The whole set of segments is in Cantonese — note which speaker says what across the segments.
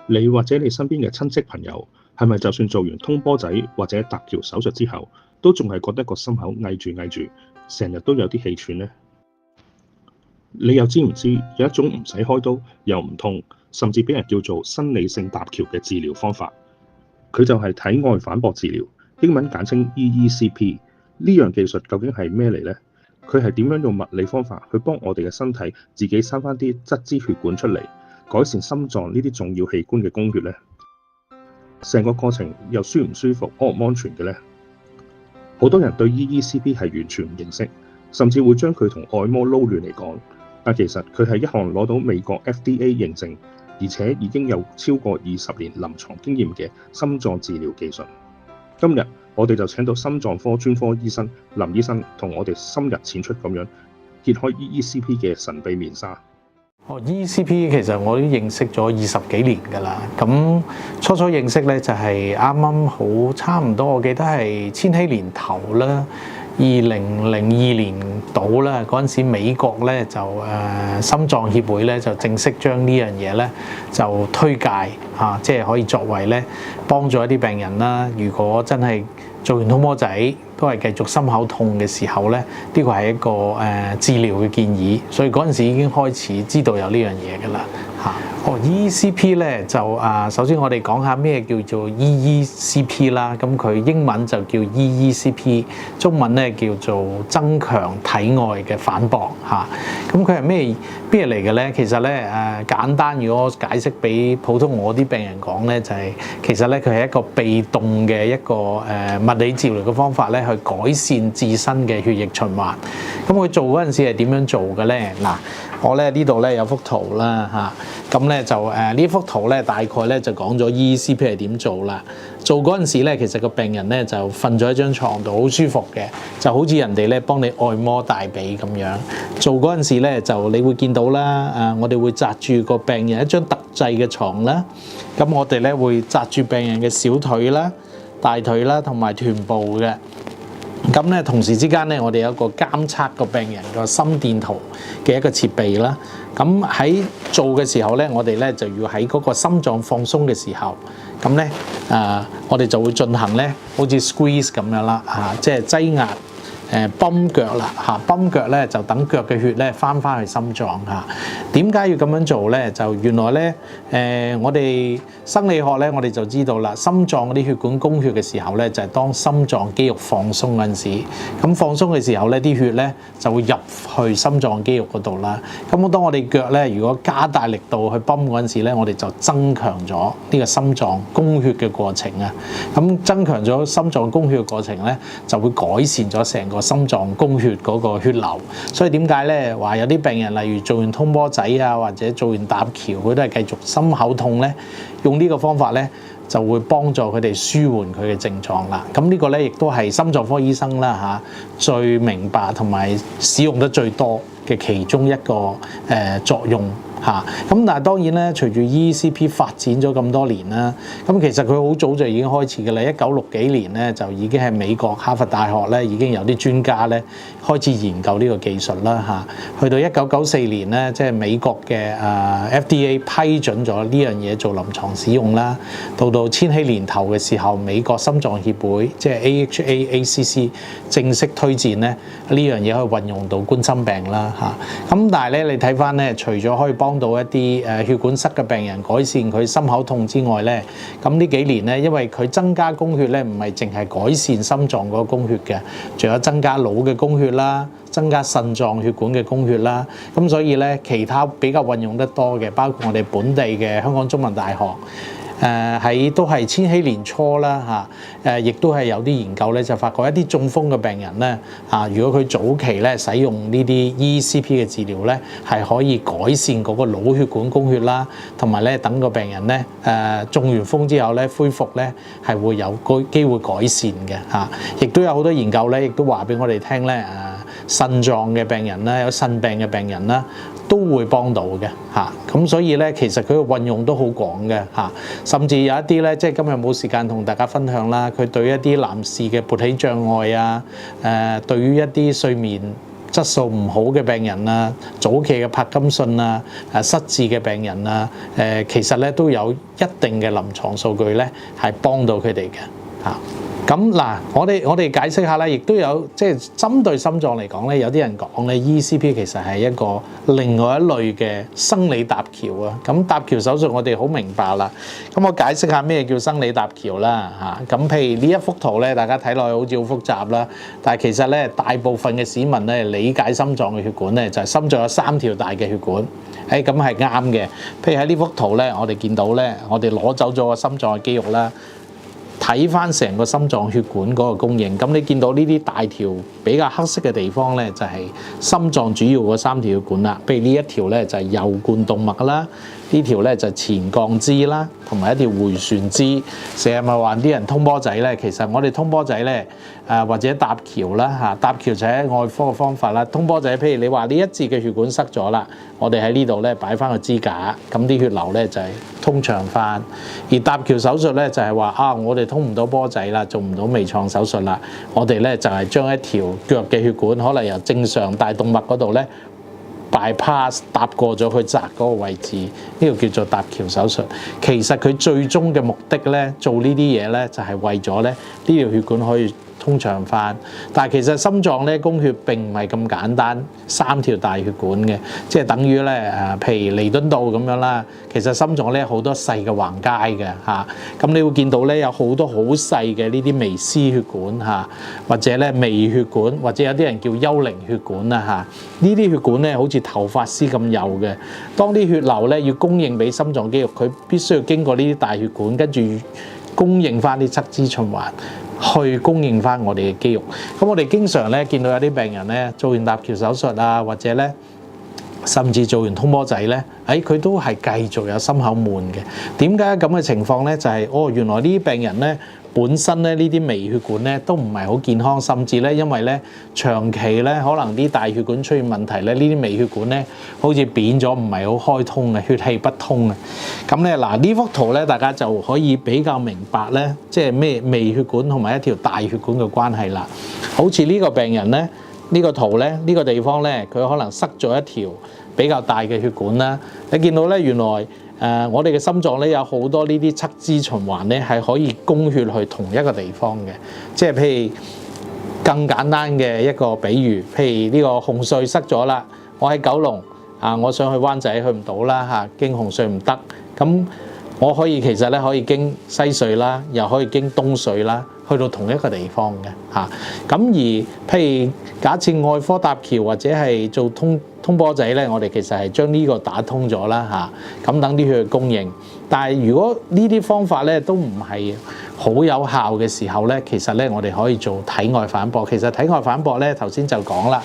Speaker 1: 你或者你身邊嘅親戚朋友，係咪就算做完通波仔或者搭橋手術之後，都仲係覺得個心口翳住翳住，成日都有啲氣喘呢？你又知唔知有一種唔使開刀又唔痛，甚至俾人叫做生理性搭橋嘅治療方法？佢就係體外反搏治療，英文簡稱 EECP。呢樣技術究竟係咩嚟呢？佢係點樣用物理方法去幫我哋嘅身體自己生翻啲質支血管出嚟，改善心臟呢啲重要器官嘅供血呢？成個過程又舒唔舒服、安唔安全嘅呢？好多人對 EECP 係完全唔認識，甚至會將佢同按摩撈亂嚟講。但其實佢係一項攞到美國 FDA 認證，而且已經有超過20年臨床經驗嘅心臟治療技術。今日我哋就請到心臟科專科醫生林醫生，同我哋深入淺出咁樣揭開 EECP 嘅神秘面紗。
Speaker 2: EECP 其實我都認識咗20幾年㗎啦。咁初認識咧就係啱啱好差唔多，我記得係千禧年頭啦。2002年到啦，嗰陣時美國咧就心臟協會咧就正式將呢樣嘢咧就推介嚇，即係可以作為咧幫助一啲病人啦。如果真係做完通波仔都係繼續心口痛嘅時候咧，呢個係一個治療嘅建議，所以嗰陣時已經開始知道有呢樣嘢㗎啦嚇。EECP 咧就首先我哋講下咩叫做 EECP 啦，咁佢英文就叫 EECP， 中文咧叫做增強體外嘅反搏嚇。咁佢係咩嚟嘅咧？其實咧簡單，如果我解釋俾普通我啲病人講咧，就係其實咧佢係一個被動嘅一個物理治療嘅方法咧，去改善自身嘅血液循環。咁佢做嗰陣時係點樣做嘅咧？嗱，我咧呢度咧有幅圖啦嚇，咁咧就呢幅圖咧大概咧就講咗 EECP 係點做啦。做嗰陣時咧，其實個病人咧就瞓咗喺張床度，好舒服嘅，就好似人哋咧幫你按摩大髀咁樣。做嗰陣時咧，就你會見到啦，我哋會紮住個病人一張特製嘅床啦。咁我哋咧會紮住病人嘅小腿啦、大腿啦同埋臀部嘅。咁咧同時之間咧，我哋有一個監測個病人個心電圖嘅一個設備啦。咁喺做嘅時候咧，我哋咧就要喺嗰個心臟放鬆嘅時候，咁咧我哋就會進行咧，好似 squeeze 咁樣啦即係擠壓泵腳啦泵腳咧就等腳嘅血咧翻去心臟點解要咁樣做咧？就原來咧我哋生理學咧，我哋就知道啦，心臟嗰啲血管供血嘅時候咧，就係當心臟肌肉放鬆嗰陣時，咁放鬆嘅時候咧，啲血咧就會入去心臟肌肉嗰度啦。咁當我哋腳咧如果加大力度去泵嗰陣時咧，我哋就增強咗呢個心臟供血嘅過程啊。咁增強咗心臟供血嘅過程咧，就會改善咗成個心臟供血嗰個血流。所以點解咧話有啲病人例如做完通波仔啊，或者做完搭橋，佢都係繼續心口痛咧，用呢個方法咧就會幫助佢哋舒緩佢嘅症狀啦。咁呢個咧亦都係心臟科醫生啦最明白同埋使用得最多嘅其中一個作用咁但係當然咧，隨住 EECP 發展咗咁多年啦，咁其實佢好早就已經開始嘅啦。1960幾年咧就已經係美國哈佛大學咧已經有啲專家咧開始研究呢個技術啦去到1994年咧，即係美國嘅FDA 批准咗呢樣嘢做臨床使用啦。到千禧年頭嘅時候，美國心臟協會即係 AHA/ACC 正式推薦咧呢樣嘢可以運用到冠心病啦咁但係咧你睇翻咧，除咗可以幫到一啲血管塞嘅病人改善佢心口痛之外咧，咁呢幾年咧，因為佢增加供血咧，唔係淨係改善心臟嗰個供血嘅，仲有增加腦嘅供血啦，增加腎臟血管嘅供血啦，咁所以咧其他比較運用得多嘅，包括我哋本地嘅香港中文大學。都係千禧年初啦亦都係有啲研究咧，就發覺一啲中風嘅病人咧如果佢早期咧使用呢啲 EECP 嘅治療咧，係可以改善嗰個腦血管供血啦，同埋咧等個病人咧中完風之後咧恢復咧係會有個機會改善嘅亦都有好多研究咧，亦都話俾我哋聽咧腎臟嘅病人啦，有腎病嘅病人啦，都會幫到嘅咁所以咧其實佢嘅運用都好廣嘅甚至有一啲咧，即係今日冇時間同大家分享啦。佢對一啲男士嘅勃起障礙對於一啲睡眠質素唔好嘅病人啊，早期嘅柏金遜啊、失智嘅病人啊，其實咧都有一定嘅臨床數據咧，係幫到佢哋嘅嚇。咁嗱，我哋解釋下啦，亦都有即係針對心臟嚟講咧，有啲人講咧 ECP 其實係一個另外一類嘅生理搭橋啊。咁搭橋手術我哋好明白啦。咁我解釋下咩叫生理搭橋啦嚇。咁譬如呢一幅圖咧，大家睇落去好似好複雜啦，但係其實咧大部分嘅市民咧理解心臟嘅血管咧就係心臟有3條大嘅血管。咁係啱嘅。譬如喺呢幅圖咧，我哋見到咧，我哋攞走咗個心臟嘅肌肉啦。睇翻成個心臟血管嗰個供應，咁你見到呢啲大條比較黑色嘅地方咧，就係心臟主要嗰3條血管啦。譬如呢一條咧就係右冠動脈啦，呢條咧就係前降支啦，同埋一條迴旋支。成日咪話啲人通波仔咧，其實我哋通波仔咧，或者搭橋啦嚇，搭橋就係外科嘅方法啦。通波仔，譬如你話呢一節嘅血管塞咗啦，我哋喺呢度咧擺翻個支架，咁啲血流咧就係通暢翻。而搭橋手術咧就係話我哋通唔到波仔啦，做唔到微創手術啦，我哋咧就係將一條腳嘅血管可能由正常大動脈嗰度咧bypass搭過咗去窄嗰個位置，呢個叫做搭橋手術。其實佢最終嘅目的咧，做呢啲嘢咧就係為咗咧呢條血管可以通暢翻。但係其實心臟咧供血並唔係咁簡單，3條大血管嘅，即係等於咧譬如彌敦道咁樣啦。其實心臟咧好多細嘅橫街嘅嚇，咁你會見到咧有好多好細嘅呢啲微絲血管嚇，或者咧微血管，或者有啲人叫幽靈血管啦嚇。呢啲血管咧好似頭髮絲咁幼嘅，當啲血流咧要供應俾心臟肌肉，佢必須要經過呢啲大血管，跟住供應翻啲側支循環。去供應翻我哋嘅肌肉。咁我哋經常咧見到有啲病人咧做完搭橋手術啊，或者咧甚至做完通波仔咧，佢都係繼續有心口悶嘅。點解咁嘅情況咧？就係原來呢啲病人咧本身咧呢啲微血管咧都唔係好健康，甚至咧因為咧長期咧可能啲大血管出現問題咧，呢啲微血管咧好似扁咗，唔係好開通嘅，血氣不通啊。咁咧嗱呢幅圖咧，大家就可以比較明白咧，即係咩微血管同埋一條大血管嘅關係啦。好似呢個病人咧，呢個圖咧，呢個地方咧，佢可能塞咗一條比較大嘅血管啦。你見到咧，原來我哋嘅心臟咧有好多呢啲側支循環咧，係可以供血去同一個地方嘅。即係譬如更簡單嘅一個比喻，譬如呢個紅隧塞咗啦，我喺九龍我想去灣仔去唔到啦嚇，經紅隧唔得，咁我可以其實咧可以經西隧啦，又可以經東隧啦，去到同一個地方嘅嚇。咁而譬如假設外科搭橋或者係做通波仔咧，我哋其實係將呢個打通咗啦嚇，咁等啲血供應。但係如果呢啲方法咧都唔係好有效嘅時候咧，其實咧我哋可以做體外反搏。其實體外反搏咧頭先就講啦。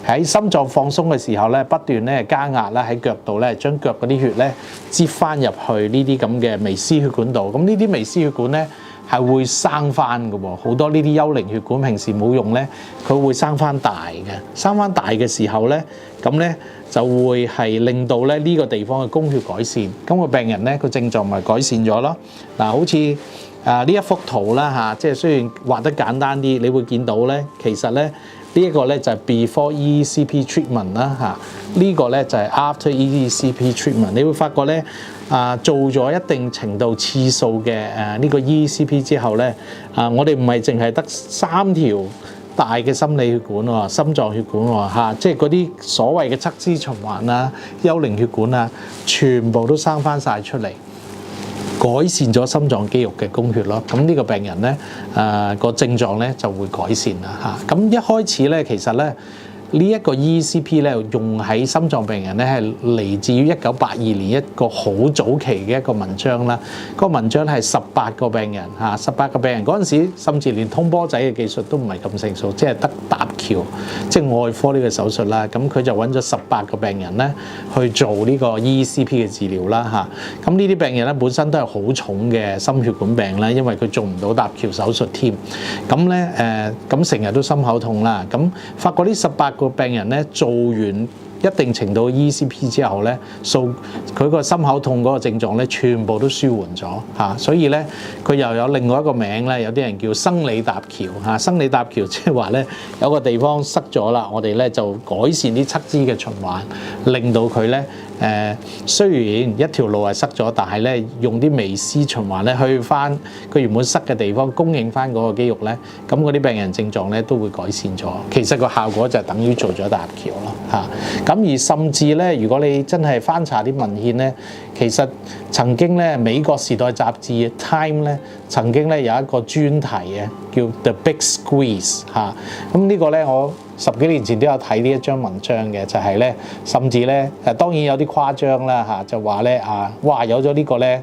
Speaker 2: 喺心臟放鬆嘅時候咧，不斷咧加壓啦，喺腳度咧將腳嗰啲血咧擠翻入去呢啲咁嘅微絲血管度。咁呢啲微絲血管咧係會生翻嘅喎，好多呢啲幽靈血管平時冇用咧，佢會生翻大嘅。生翻大嘅時候咧，咁咧就會係令到咧呢個地方嘅供血改善。咁個病人咧個症狀咪改善咗咯。嗱，好似呢一幅圖啦嚇，即係雖然畫得簡單啲，你會見到咧，其實咧。呢一個咧就係 before ECP treatment 啦嚇，呢個咧就係 after ECP treatment。你會發覺咧做咗一定程度次數嘅呢個 ECP 之後咧我哋唔係淨係得3條大嘅心理血管喎，心臟血管喎嚇，即係嗰啲所謂嘅側支循環啊、幽靈血管啊，全部都生翻晒出嚟。改善咗心臟肌肉嘅供血咯，咁呢個病人咧個症狀咧就會改善啦嚇。咁一開始咧，其實咧呢一個 ECP 咧用喺心臟病人咧係嚟自於1982年一個好早期嘅一個文章啦。個文章係18個病人嚇，18個病人嗰陣時，甚至連通波仔嘅技術都唔係咁成熟，即係得搭橋，即係外科呢個手術啦。咁佢就揾咗18個病人咧去做呢個 ECP 嘅治療啦嚇。咁呢啲病人咧本身都係好重嘅心血管病啦，因為佢做唔到搭橋手術添。咁咧咁成日都心口痛啦。咁發覺呢18個病人咧做完一定程度 ECP 之後咧，佢個心口痛嗰個症狀咧，全部都舒緩咗嚇。所以咧，佢又有另外一個名咧，有啲人叫生理搭橋嚇。生理搭橋即係話咧，有個地方塞咗啦，我哋咧就改善啲側支嘅循環，令到佢咧雖然一條路係塞咗，但係咧用啲微絲循環咧去翻佢原本塞嘅地方，供應翻嗰個肌肉咧，咁嗰啲病人症狀咧都會改善咗。其實個效果就等於做咗搭橋咯嚇。咁而甚至咧，如果你真係翻查啲文獻咧，其實曾經咧美國時代雜誌 Time 咧曾經咧有一個專題嘅叫 The Big Squeeze 嚇。咁呢個咧我10幾年前都有睇呢一章文章嘅，就係咧，甚至咧當然有啲誇張啦嚇，就話咧哇有咗呢個咧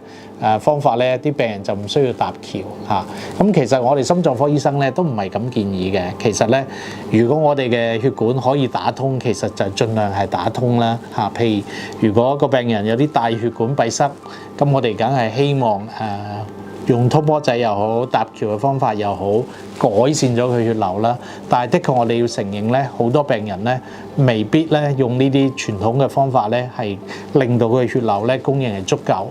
Speaker 2: 方法咧，啲病人就唔需要搭橋嚇。咁其實我哋心臟科醫生咧都唔係咁建議嘅。其實咧，如果我哋嘅血管可以打通，其實就盡量係打通啦嚇。譬如如果個病人有啲大血管閉塞，咁我哋梗係希望用通波仔又好，搭橋嘅方法又好，改善咗佢血流啦。但係的確我哋要承認咧，好多病人咧未必咧用呢啲傳統嘅方法咧係令到佢血流咧供應係足夠。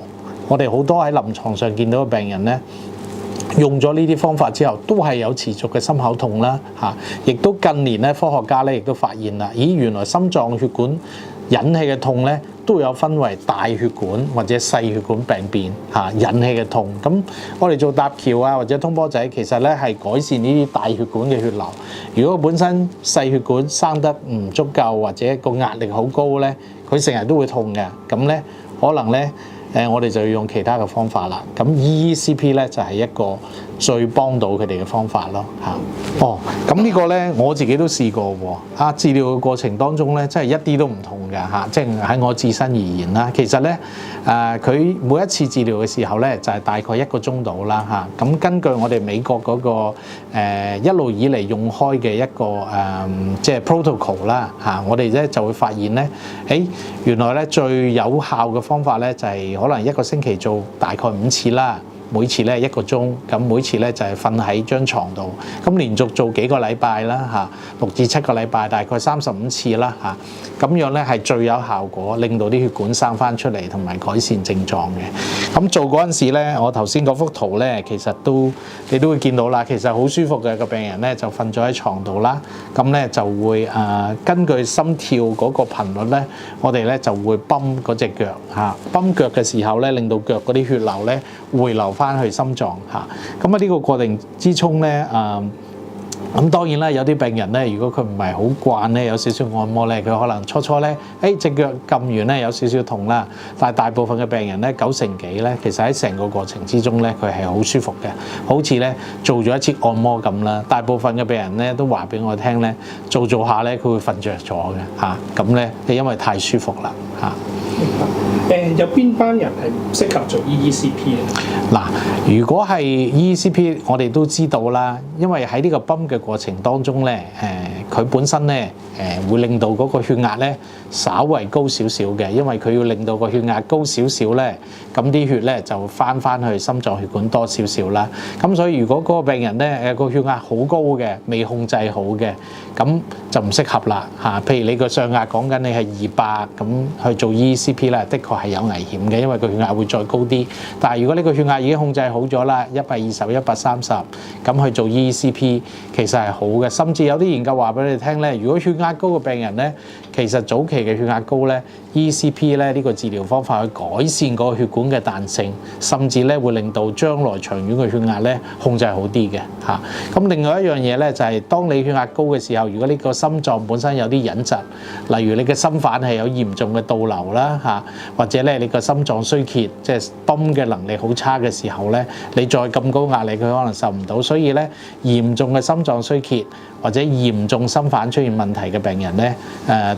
Speaker 2: 我哋好多喺臨床上見到嘅病人咧，用咗呢啲方法之後，都係有持續嘅心口痛啦嚇。亦都近年咧，科學家咧亦都發現啦，咦原來心臟血管引起嘅痛咧，都有分為大血管或者細血管病變嚇引起嘅痛。咁我哋做搭橋啊或者通波仔，其實咧係改善呢啲大血管嘅血流。如果本身細血管生得唔足夠或者個壓力好高咧，佢成日都會痛嘅。咁咧可能咧我哋就要用其他嘅方法啦。咁 EECP 咧就係一個最幫到佢哋嘅方法咯嚇。咁呢個咧我自己都試過喎。治療嘅過程當中咧，真係一啲都唔痛嘅嚇。即係喺我自身而言啦，其實咧佢每一次治療嘅時候咧，就係大概1個鐘度啦嚇。咁根據我哋美國嗰個一路以嚟用開嘅一個即係 protocol 啦嚇，我哋咧就會發現咧，原來咧最有效嘅方法咧就係可能1個星期做大概5次啦。每次咧1個鐘，咁每次咧就係瞓喺張床度，咁連續做幾個禮拜啦嚇，6至7個禮拜，大概35次啦嚇，咁樣咧係最有效果，令到啲血管生翻出嚟同埋改善症狀嘅。咁做嗰陣時咧，我頭先嗰幅圖咧，其實你都會見到啦，其實好舒服嘅，個病人咧就瞓咗喺床度啦，咁咧就會根據心跳嗰個頻率咧，我哋咧就會泵嗰隻腳嚇，泵腳嘅時候咧，令到腳嗰啲血流咧回流翻去心臟嚇。咁呢個過程之中咧咁當然啦，有啲病人咧，如果佢唔係好慣咧，有少少按摩咧，佢可能初咧，隻腳撳完咧有少少痛啦。但係大部分嘅病人咧，9成幾咧，其實喺成個過程之中咧，佢係好舒服嘅，好似咧做咗一次按摩咁啦。大部分嘅病人咧都話俾我聽咧，做下咧佢會瞓着咗嘅嚇。咁咧係因為太舒服啦嚇。
Speaker 3: 有邊班人係唔適合做 EECP 咧？
Speaker 2: 嗱，如果係 EECP，我哋都知道啦，因為喺呢個泵嘅過程當中咧，佢本身咧會令到嗰個血壓咧稍為高少少嘅，因為佢要令到個血壓高少少咧，咁啲血咧就翻去心臟血管多少少啦。咁所以如果嗰個病人咧個血壓好高嘅，未控制好嘅，咁就唔適合啦嚇。譬如你個上壓講緊你係200咁去做 EECP 咧，的確係有危險嘅，因為個血壓會再高啲。但係如果你個血壓已經控制好咗啦，120、130咁去做 EECP 其實係好嘅。甚至有啲研究話俾你聽咧，如果血壓高嘅病人咧，其實早期嘅血壓高咧 ，EECP 咧呢個治療方法去改善個血管嘅彈性，甚至咧會令到將來長遠嘅血壓咧控制好啲嘅嚇。咁另外一樣嘢咧就係當你血壓高嘅時候，如果你個心臟本身有啲隱疾，例如你嘅心瓣係有嚴重嘅倒流啦嚇，或者咧你個心臟衰竭，即係泵嘅能力好差嘅時候咧，你再咁高壓力佢可能受唔到，所以咧嚴重嘅心臟衰竭或者嚴重心瓣出現問題嘅病人咧，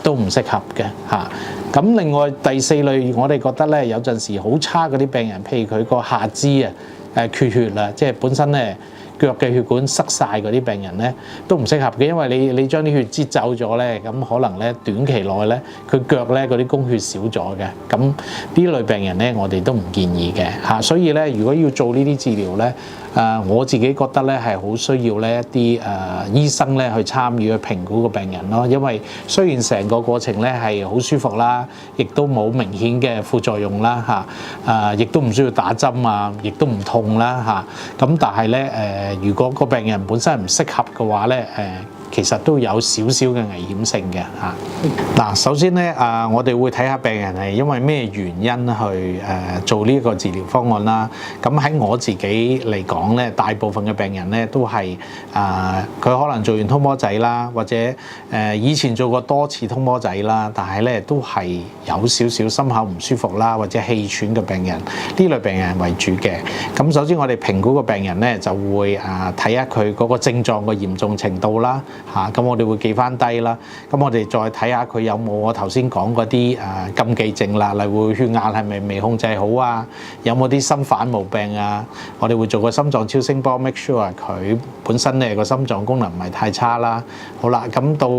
Speaker 2: 都唔適合嘅嚇。咁另外第4類，我哋覺得咧有陣時好差嗰啲病人，譬如佢個下肢缺血啦，即係本身咧腳嘅血管塞晒嗰啲病人咧都唔適合嘅，因為你將啲血擠走咗咧，咁可能咧短期內咧佢腳咧嗰啲供血少咗嘅，咁呢類病人咧我哋都唔建議嘅嚇。所以咧如果要做呢啲治療咧，我自己覺得咧係好需要咧一啲醫生咧去參與去評估個病人咯，因為雖然成個過程咧係好舒服啦，亦都冇明顯嘅副作用啦嚇，亦都唔需要打針啊，亦都唔痛啦嚇。咁但係咧如果個病人本身唔適合嘅話咧其實都有少少嘅危險性嘅嚇。嗱，首先咧我哋會睇下病人係因為咩原因去做呢個治療方案啦。咁喺我自己嚟講咧，大部分嘅病人咧都係佢可能做完通波仔啦，或者以前做過多次通波仔啦，但係咧都係有少少心口唔舒服啦，或者氣喘嘅病人，呢類病人為主嘅。咁首先我哋評估個病人咧就會睇下佢嗰個症狀嘅嚴重程度啦。咁我哋會記翻低啦。咁我哋再睇下佢有冇我頭先講嗰啲禁忌症啦，例如血壓係咪未控制好啊？有冇啲心瓣毛病啊？我哋會做個心臟超聲波 ，make sure 佢本身咧個心臟功能唔係太差啦。好啦，咁到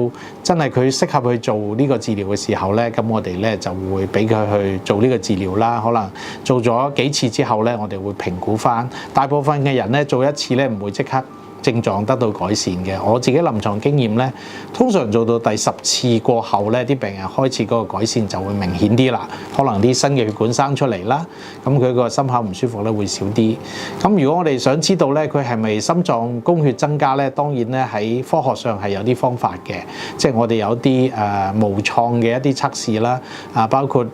Speaker 2: 真係佢適合去做呢個治療嘅時候咧，咁我哋咧就會俾佢去做呢個治療啦。可能做咗幾次之後咧，我哋會評估翻。大部分嘅人咧做一次咧唔會即刻症狀得到改善嘅。我自己臨床經驗咧，通常做到第10次過後咧，啲病人開始嗰個改善就會明顯啲啦。可能啲新嘅血管生出嚟啦，咁佢個心口唔舒服咧會少啲。咁如果我哋想知道咧，佢係咪心臟供血增加咧？當然咧喺科學上係有啲方法嘅，即係我哋有啲無創嘅一啲測試啦，包括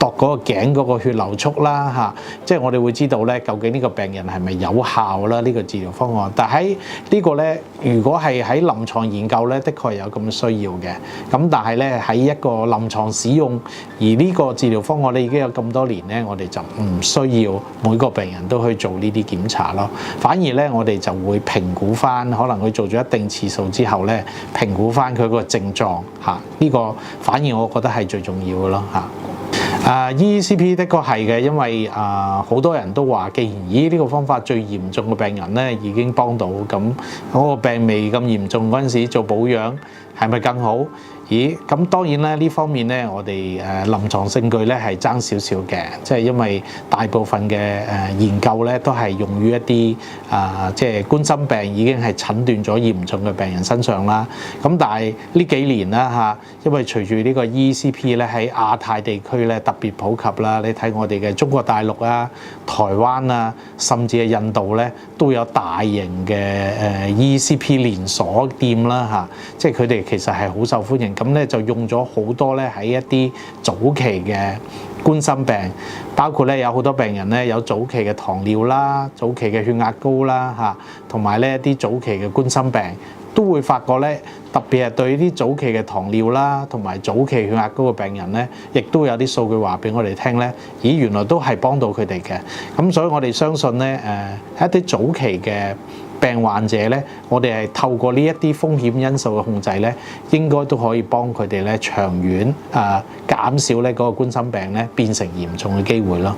Speaker 2: 度嗰個頸嗰個血流速啦嚇，即係我哋會知道咧究竟呢個病人係咪有效啦呢個治療方案。但喺呢個咧，如果係喺臨床研究咧，的確有咁嘅需要嘅。咁但係咧喺一個臨床使用，而呢個治療方案咧已經有咁多年咧，我哋就唔需要每個病人都去做呢啲檢查咯。反而咧，我哋就會評估翻，可能佢做咗一定次數之後咧，評估翻佢個症狀嚇。呢個反而我覺得係最重要嘅咯嚇。ECP 的確係嘅，因為好多人都話，既然呢個方法最嚴重嘅病人咧已經幫到，咁嗰個病未咁嚴重嗰陣時做保養係咪更好？咦，咁當然咧呢方面咧，我哋臨床證據咧係爭少少嘅，即係因為大部分嘅研究咧都係用於一啲即係冠心病已經係診斷咗嚴重嘅病人身上啦。咁但係呢幾年啦嚇，因為隨住呢個 ECP 咧喺亞太地區咧特別普及啦，你睇我哋嘅中國大陸啊、台灣啊，甚至係印度咧都有大型嘅ECP 連鎖店啦嚇，即係佢哋其實係好受歡迎。咁咧就用咗好多咧喺一啲早期嘅冠心病，包括咧有好多病人咧有早期嘅糖尿啦、早期嘅血壓高啦嚇，同埋咧一啲早期嘅冠心病，都會發覺咧，特別係對啲早期嘅糖尿啦，同埋早期血壓高嘅病人咧，亦都有啲數據話俾我哋聽咧，咦原來都係幫到佢哋嘅。咁所以我哋相信咧，一啲早期嘅病患者咧，我哋係透過呢一啲風險因素嘅控制咧，應該都可以幫佢哋咧長遠減少咧嗰個冠心病咧變成嚴重嘅機會咯。